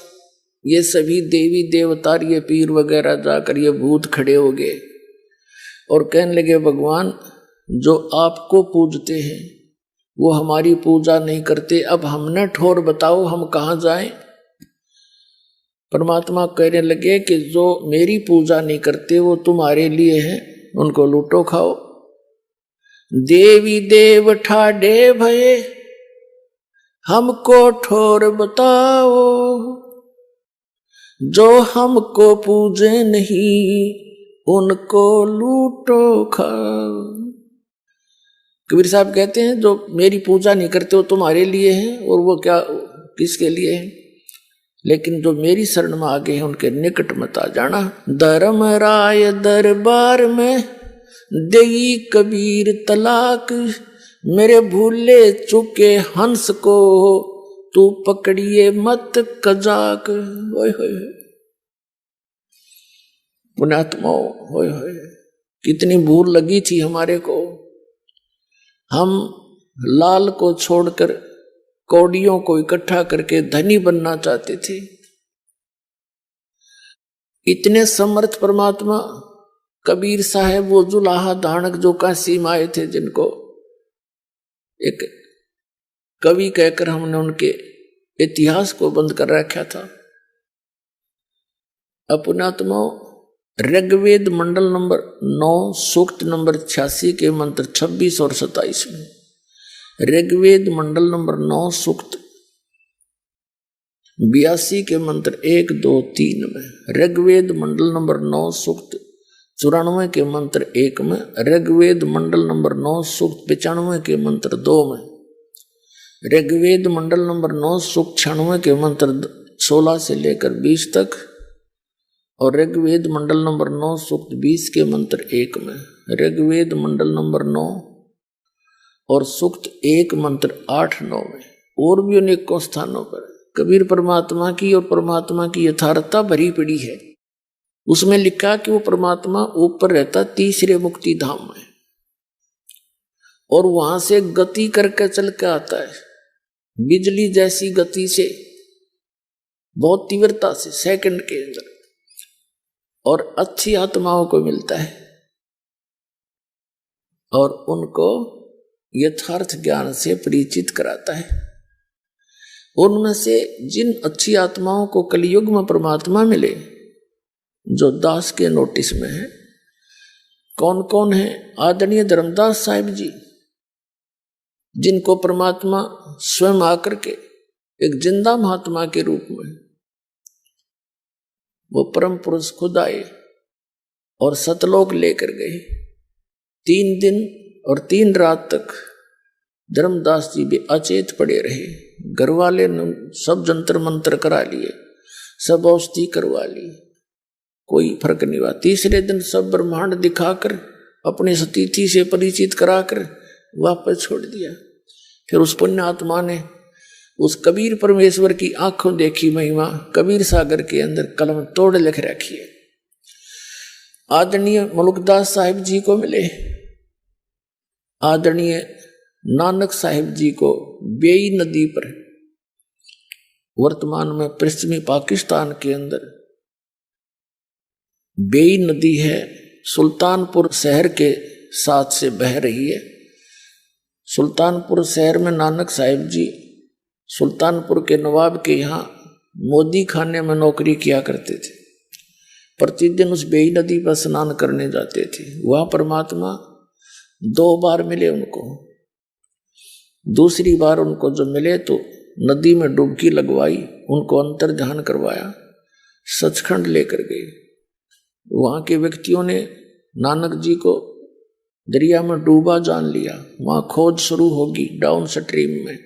ये सभी देवी देवता ये पीर वगैरह जाकर ये भूत खड़े हो गए और कहने लगे भगवान जो आपको पूजते हैं वो हमारी पूजा नहीं करते, अब हमने ठोर बताओ हम कहाँ जाएं। परमात्मा कहने लगे कि जो मेरी पूजा नहीं करते वो तुम्हारे लिए हैं, उनको लूटो खाओ। देवी देव ठाडे भये हमको ठोर बताओ, जो हमको पूजे नहीं उनको लूटो खाओ। कबीर साहब कहते हैं जो मेरी पूजा नहीं करते वो तुम्हारे लिए हैं, और वो क्या किसके लिए है, लेकिन जो मेरी शरण में आ गए हैं उनके निकट मत आ जाना। धर्म राय दरबार में देई कबीर तलाक, मेरे भूले चुके हंस को तू पकड़िए मत कजाक। होय होय पुण्यात्मा, होय होय कितनी भूल लगी थी हमारे को। हम लाल को छोड़कर कौड़ियों को इकट्ठा करके धनी बनना चाहते थे। इतने समर्थ परमात्मा कबीर साहब वो जुलाहा दानक जो काशी में आए थे, जिनको एक कवि कहकर हमने उनके इतिहास को बंद कर रखा था। अपनात्मा ऋग्वेद मंडल नंबर 9 सूक्त नंबर 86 के मंत्र 26 और 27 में, ऋग्वेद मंडल नंबर 9 सूक्त 82 के मंत्र 1, 2, 3 में, ऋग्वेद मंडल नंबर 9 सूक्त 94 के मंत्र 1 में, ऋग्वेद मंडल नंबर 9 सूक्त 95 के मंत्र 2 में, ऋग्वेद मंडल नंबर 9 सूक्त 96 के मंत्र 16 से लेकर 20 तक, और ऋग्वेद मंडल नंबर 9 सूक्त 20 के मंत्र 1 में, ऋग्वेद मंडल नंबर 9 और सूक्त 1 मंत्र 8, 9 में, और भी अनेकों स्थानों पर कबीर परमात्मा की और परमात्मा की यथार्थता भरी पड़ी है। उसमें लिखा कि वो परमात्मा ऊपर रहता तीसरे मुक्ति धाम में, और वहां से गति करके चल के आता है, बिजली जैसी गति से, बहुत तीव्रता से, सेकंड के अंदर, और अच्छी आत्माओं को मिलता है और उनको यथार्थ ज्ञान से परिचित कराता है। उनमें से जिन अच्छी आत्माओं को कलयुग में परमात्मा मिले, जो दास के नोटिस में है, कौन कौन है? आदरणीय धर्मदास साहिब जी, जिनको परमात्मा स्वयं आकर के एक जिंदा महात्मा के रूप में वो परम पुरुष खुद आए और सतलोक लेकर गए। 3 दिन और 3 रात तक धर्मदास जी भी अचेत पड़े रहे। घर वाले ने सब जंतर मंत्र करा लिए, सब औषधि करवा ली, कोई फर्क नहीं हुआ। तीसरे दिन सब ब्रह्मांड दिखाकर अपनी सतीथि से परिचित कराकर वापस छोड़ दिया। फिर उस पुण्य आत्मा ने उस कबीर परमेश्वर की आंखों देखी महिमा कबीर सागर के अंदर कलम तोड़ लिख रखी है। आदरणीय मुल्कदास साहिब जी को मिले, आदरणीय नानक साहिब जी को बेई नदी पर, वर्तमान में पश्चिमी पाकिस्तान के अंदर बेई नदी है, सुल्तानपुर शहर के साथ से बह रही है। सुल्तानपुर शहर में नानक साहिब जी सुल्तानपुर के नवाब के यहाँ मोदी खाने में नौकरी किया करते थे। प्रतिदिन उस बेई नदी पर स्नान करने जाते थे। वह परमात्मा 2 बार मिले उनको। दूसरी बार उनको जो मिले तो नदी में डुबकी लगवाई, उनको अंतर ध्यान करवाया, सचखंड लेकर गए। वहां के व्यक्तियों ने नानक जी को दरिया में डूबा जान लिया। वहां खोज शुरू होगी डाउन स्ट्रीम में,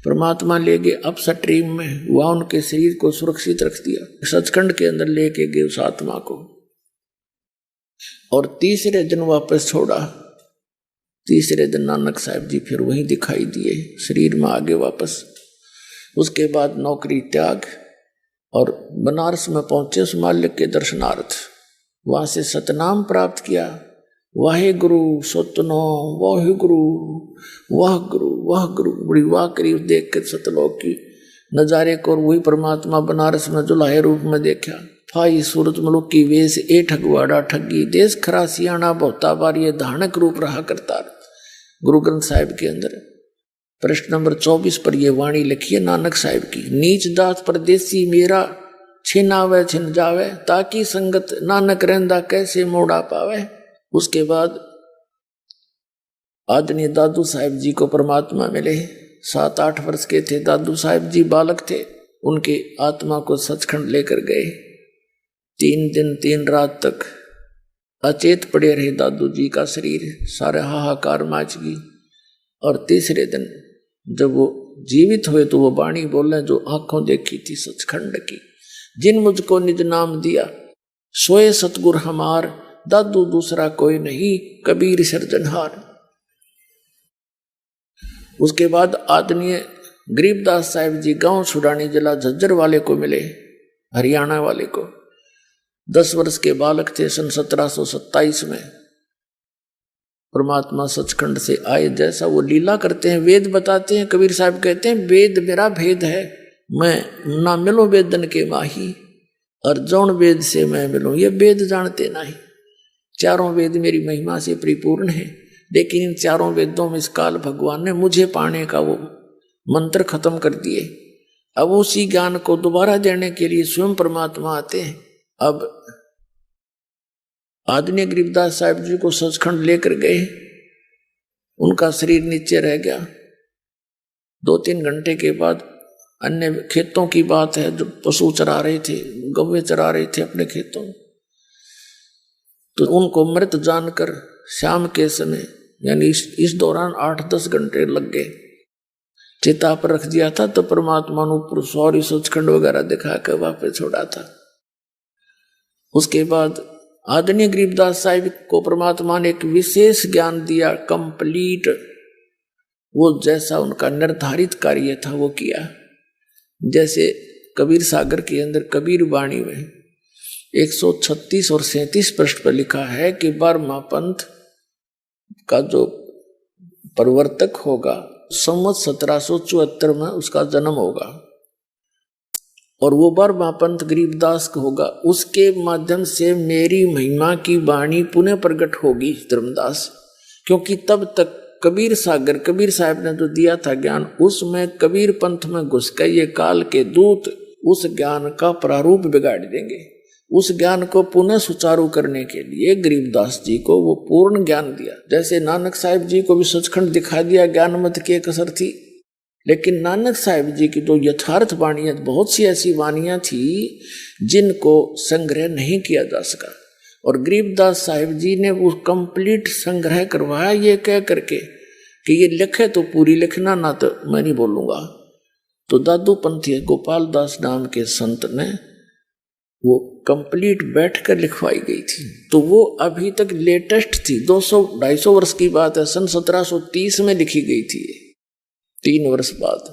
परमात्मा ले गए अप स्ट्रीम में। वहां उनके शरीर को सुरक्षित रख दिया, सचखंड के अंदर लेके गए उस आत्मा को, और तीसरे दिन वापस छोड़ा। तीसरे दिन नानक साहिब जी फिर वहीं दिखाई दिए, शरीर में आगे वापस। उसके बाद नौकरी त्याग और बनारस में पहुंचे उस मालिक के दर्शनार्थ। वहां से सतनाम प्राप्त किया, वाहे गुरु सतनो वाहे गुरु वाह गुरु वाह गुरु। बड़ी वाह करी देख कर सतलोक की नजारे को, और वही परमात्मा बनारस में जुलाहे रूप में देखा। फाई सूरत मुलुक की वेश ए ठगवाड़ा ठगी, देश खरा सियाणा बहुता बार, ये धानक रूप रहा करता। गुरु ग्रंथ साहिब के अंदर प्रश्न नंबर 24 पर यह वाणी लिखी है नानक साहिब की। नीच दास परदेसी मेरा, छिनावे छिन जावे, ताकि संगत नानक रहंदा कैसे मोड़ा पावे। उसके बाद आदरणीय दादू साहिब जी को परमात्मा मिले। 7-8 वर्ष के थे दादू साहिब जी, बालक थे। उनके आत्मा को सचखंड लेकर गए। 3 दिन 3 रात तक अचेत पड़े रहे दादू जी का शरीर, सारे हाहाकार मच गई। और तीसरे दिन जब वो जीवित हुए तो वो वाणी बोले जो आंखों देखी थी सचखंड की। जिन मुझको निज नाम दिया, सोए सतगुर हमार, दादू दूसरा कोई नहीं, कबीर सिरजनहार। उसके बाद आदरणीय गरीबदास साहिब जी गांव छुड़ानी जिला झज्जर वाले को मिले, हरियाणा वाले को। 10 वर्ष के बालक थे सन 1727 में। परमात्मा सचखंड से आए, जैसा वो लीला करते हैं, वेद बताते हैं। कबीर साहब कहते हैं वेद मेरा भेद है, मैं ना मिलो वेदन के माही, और जौन वेद से मैं मिलूं ये वेद जानते नहीं। चारों वेद मेरी महिमा से परिपूर्ण है, लेकिन इन चारों वेदों में इस काल भगवान ने मुझे पाने का वो मंत्र खत्म कर दिए। अब उसी ज्ञान को दोबारा देने के लिए स्वयं परमात्मा आते हैं। अब आदरणीय गरीबदास साहिब जी को सचखंड लेकर गए, उनका शरीर नीचे रह गया। 2-3 घंटे के बाद अन्य खेतों की बात है, जो पशु चरा रहे थे, गौवें चरा रहे थे अपने खेतों, तो उनको मृत जानकर शाम के समय यानी इस दौरान 8-10 घंटे लग गए। चिता पर रख दिया था तो परमात्मा ने ऊपर सौरी सचखंड वगैरह दिखा कर वापस छोड़ा था। उसके बाद आदरणीय गरीबदास साहिब को परमात्मा ने एक विशेष ज्ञान दिया, कंप्लीट। वो जैसा उनका निर्धारित कार्य था वो किया। जैसे कबीर सागर के अंदर कबीर वाणी में 136 और 37 पृष्ठ पर लिखा है कि 12वां पंथ का जो प्रवर्तक होगा संवत 1774 में उसका जन्म होगा, और वो 12वां पंथ गरीबदास का होगा। उसके माध्यम से मेरी महिमा की वाणी पुनः प्रकट होगी धर्मदास, क्योंकि तब तक कबीर सागर कबीर साहब ने जो दिया था ज्ञान, उसमें कबीर पंथ में घुस कर ये काल के दूत उस ज्ञान का प्रारूप बिगाड़ देंगे। उस ज्ञान को पुनः सुचारू करने के लिए गरीबदास जी को वो पूर्ण ज्ञान दिया। जैसे नानक साहिब जी को भी सचखंड दिखा दिया, ज्ञान मत की कसर थी, लेकिन नानक साहिब जी की जो यथार्थ वाणियां, बहुत सी ऐसी वाणियां थी जिनको संग्रह नहीं किया जा सका, और गरीबदास साहिब जी ने वो कंप्लीट संग्रह करवाया, ये कह करके कि ये लिखे तो पूरी लिखना, ना तो मैं नहीं बोलूंगा। तो दादू पंथी गोपाल दास नाम के संत ने वो कंप्लीट बैठकर लिखवाई गई थी। तो वो अभी तक लेटेस्ट थी, 200-250 वर्ष की बात है। सन 1730 में लिखी गई थी, 3 वर्ष बाद,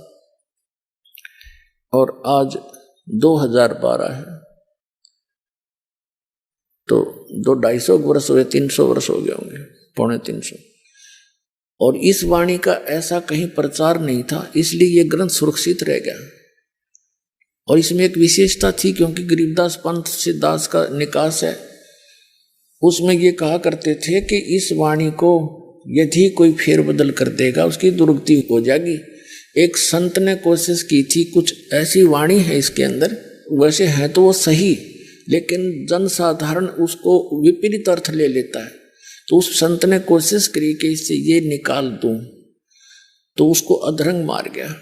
और आज 2012 है। तो 200-250 वर्ष हुए, 300 वर्ष हो गए होंगे, 250। और इस वाणी का ऐसा कहीं प्रचार नहीं था, इसलिए ये ग्रंथ सुरक्षित रह गया। और इसमें एक विशेषता थी, क्योंकि गरीबदास पंथ से दास का निकास है, उसमें ये कहा करते थे कि इस वाणी को यदि कोई फेरबदल कर देगा उसकी दुर्गति हो जाएगी। एक संत ने कोशिश की थी, कुछ ऐसी वाणी है इसके अंदर, वैसे है तो वो सही, लेकिन जनसाधारण उसको विपरीत अर्थ ले लेता है। तो उस संत ने कोशिश करी कि इससे ये निकाल दूं, तो उसको अधरंग मार गया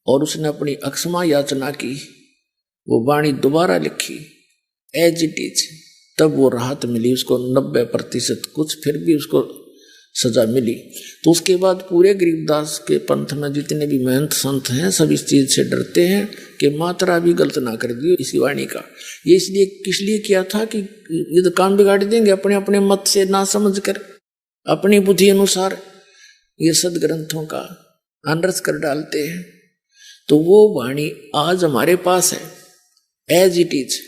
और उसने अपनी अक्षमा याचना की, वो वाणी दोबारा लिखी एज इट इज, तब वो राहत मिली उसको 90%, कुछ फिर भी उसको सजा मिली। तो उसके बाद पूरे गरीबदास के पंथ में जितने भी महंत संत हैं सब इस चीज से डरते हैं कि मात्रा भी गलत ना कर दियो इसी वाणी का। ये इसलिए किस लिए किया था कि ये तो काम बिगाड़ देंगे, अपने अपने मत से ना समझ कर अपनी बुद्धि अनुसार ये सदग्रंथों का अनरस कर डालते हैं। तो वो वाणी आज हमारे पास है एज इट इज,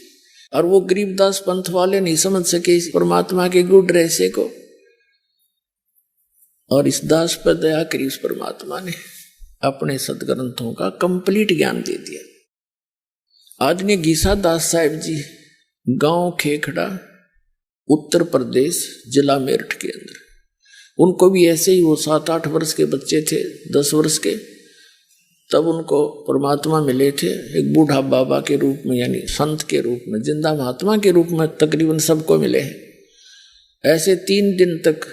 और वो गरीबदास पंथ वाले नहीं समझ सके इस परमात्मा के गुण रहस्य को, और इस दास पर दया करी उस परमात्मा ने अपने सदग्रंथों का कंप्लीट ज्ञान दे दिया। आदरणीय गीसा दास साहिब जी, गांव खेखड़ा, उत्तर प्रदेश, जिला मेरठ के अंदर, उनको भी ऐसे ही वो 7-8 वर्ष के बच्चे थे, 10 वर्ष के, तब उनको परमात्मा मिले थे एक बूढ़ा बाबा के रूप में, यानी संत के रूप में, जिंदा महात्मा के रूप में तकरीबन सबको मिले हैं। ऐसे 3 दिन तक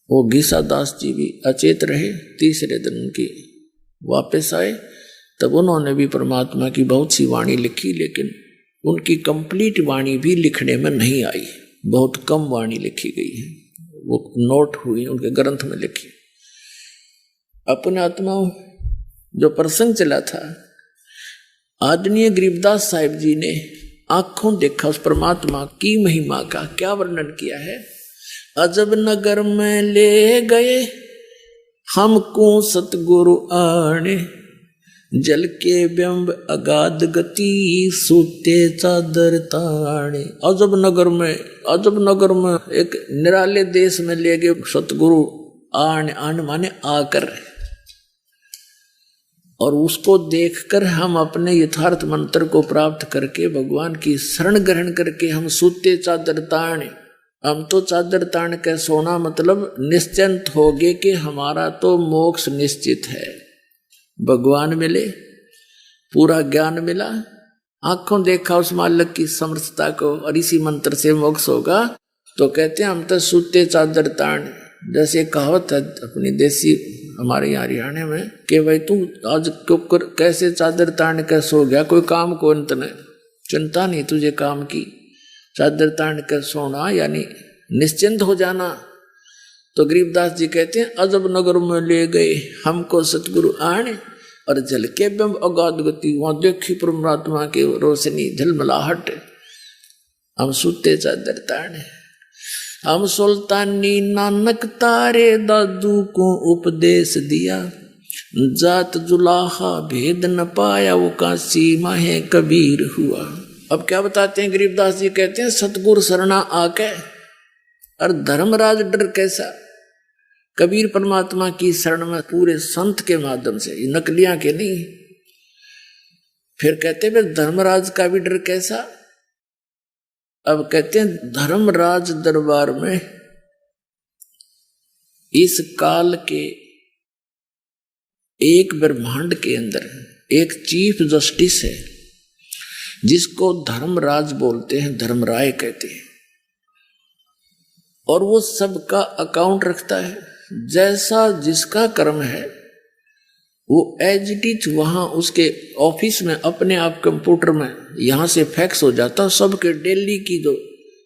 वो गीसा दास जी भी अचेत रहे। तीसरे दिन उनकी वापस आए, तब उन्होंने भी परमात्मा की बहुत सी वाणी लिखी, लेकिन उनकी कंप्लीट वाणी भी लिखने में नहीं आई, बहुत कम वाणी लिखी गई है, वो नोट हुई उनके ग्रंथ में लिखी। अपने आत्मा जो प्रसंग चला था, आदरणीय गरीबदास साहिब जी ने आंखों देखा उस परमात्मा की महिमा का, क्या वर्णन किया है। अजब नगर में ले गए हमको सतगुरु आने, जल के बिंब अगाध गति सूते चादर ताने। अजब नगर में एक निराले देश में ले गए सतगुरु, आन माने आकर, और उसको देखकर हम अपने यथार्थ मंत्र को प्राप्त करके भगवान की शरण ग्रहण करके हम सूते चादर ताने। हम तो चादर तान के सोना, मतलब निश्चिंत हो गए कि हमारा तो मोक्ष निश्चित है, भगवान मिले, पूरा ज्ञान मिला, आंखों देखा उस मालिक की समर्थता को, और इसी मंत्र से मोक्ष होगा। तो कहते हैं हम तो सूते चादर तान, जैसे कहावत है अपनी देसी हमारे यहाँ हरियाणा में कि भाई तू आज कैसे चादर तान के सो गया, कोई काम को अंत नहीं, चिंता नहीं तुझे काम की, चादर तान कर सोना यानी निश्चिंत हो जाना। तो गरीबदास जी कहते हैं अजब नगर में ले गए हमको सतगुरु आने, और जल के बिंब अगाध गति, वहां देखी परमात्मा की रोशनी झलमलाहट, हम सूते चादर ताने। हम सुल्तानी नानक तारे दादू को उपदेश दिया, जात जुलाहा भेद न पाया वो काशी माहे कबीर हुआ। अब क्या बताते हैं गरीबदास जी, कहते हैं सतगुरु शरणा आके, और धर्मराज डर कैसा, कबीर परमात्मा की शरण में पूरे संत के माध्यम से, नकलियां के नहीं। फिर कहते हैं धर्मराज का भी डर कैसा। अब कहते हैं धर्मराज दरबार में इस काल के एक ब्रह्मांड के अंदर एक चीफ जस्टिस है, जिसको धर्मराज बोलते हैं, धर्मराय कहते हैं, और वो सबका अकाउंट रखता है। जैसा जिसका कर्म है वो एज इट इज वहां उसके ऑफिस में अपने आप कंप्यूटर में यहां से फैक्स हो जाता, सबके डेली की जो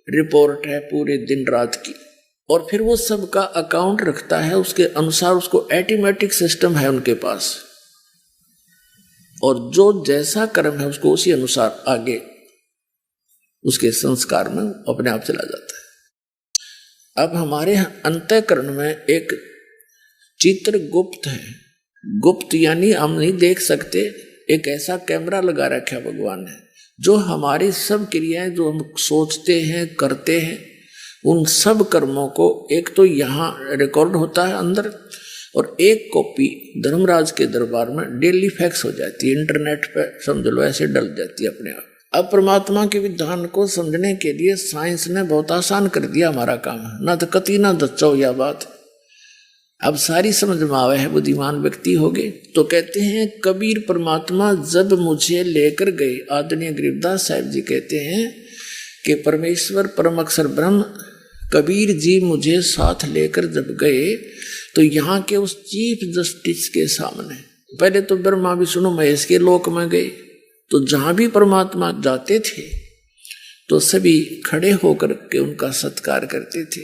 रिपोर्ट है पूरे दिन रात की, और फिर वो सबका अकाउंट रखता है, उसके अनुसार उसको ऑटोमेटिक सिस्टम है उनके पास, और जो जैसा कर्म है उसको उसी अनुसार आगे उसके संस्कार में अपने आप चला जाता है। अब हमारे अंतःकरण में एक चित्र गुप्त है, गुप्त यानी हम नहीं देख सकते, एक ऐसा कैमरा लगा रखा है भगवान ने, जो हमारी सब क्रियाएं जो हम सोचते हैं करते हैं, उन सब कर्मों को एक तो यहाँ रिकॉर्ड होता है अंदर, और एक कॉपी धर्मराज के दरबार में डेली फैक्स हो जाती है, इंटरनेट पे समझ लो ऐसे डल जाती है अपने आप। अब परमात्मा के विधान को समझने के लिए साइंस ने बहुत आसान कर दिया हमारा काम, ना तो कति ना दच्चो यह बात, अब सारी समझ में आवे है, बुद्धिमान व्यक्ति हो गए। तो कहते हैं कबीर परमात्मा जब मुझे लेकर गए, आदरणीय गरीबदास साहिब जी कहते हैं कि परमेश्वर परम अक्षर ब्रह्म कबीर जी मुझे साथ लेकर जब गए तो यहाँ के उस चीफ जस्टिस के सामने, पहले तो ब्रह्मा विष्णु महेश के लोक में गए, तो जहां भी परमात्मा जाते थे तो सभी खड़े होकर के उनका सत्कार करते थे।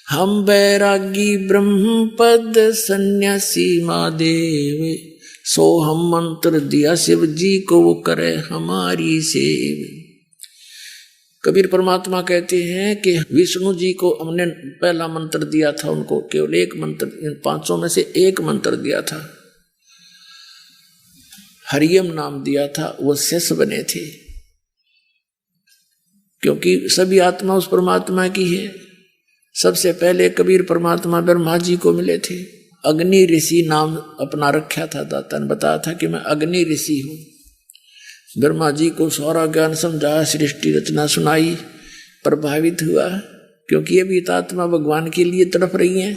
हम बैरागी ब्रह्म पद सन्यासी महादेव, सो हम मंत्र दिया शिव जी को वो करे हमारी सेव। कबीर परमात्मा कहते हैं कि विष्णु जी को हमने पहला मंत्र दिया था, उनको केवल एक मंत्र, इन 500 में से एक मंत्र दिया था, हरियम नाम दिया था, वो शेष बने थे, क्योंकि सभी आत्मा उस परमात्मा की है। सबसे पहले कबीर परमात्मा ब्रह्मा जी को मिले थे, अग्नि ऋषि नाम अपना रखा था, दाता ने बताया था कि मैं अग्नि ऋषि हूँ। ब्रह्मा जी को सारा ज्ञान समझाया, सृष्टि रचना सुनाई, प्रभावित हुआ, क्योंकि ये भी आत्मा भगवान के लिए तड़प रही है।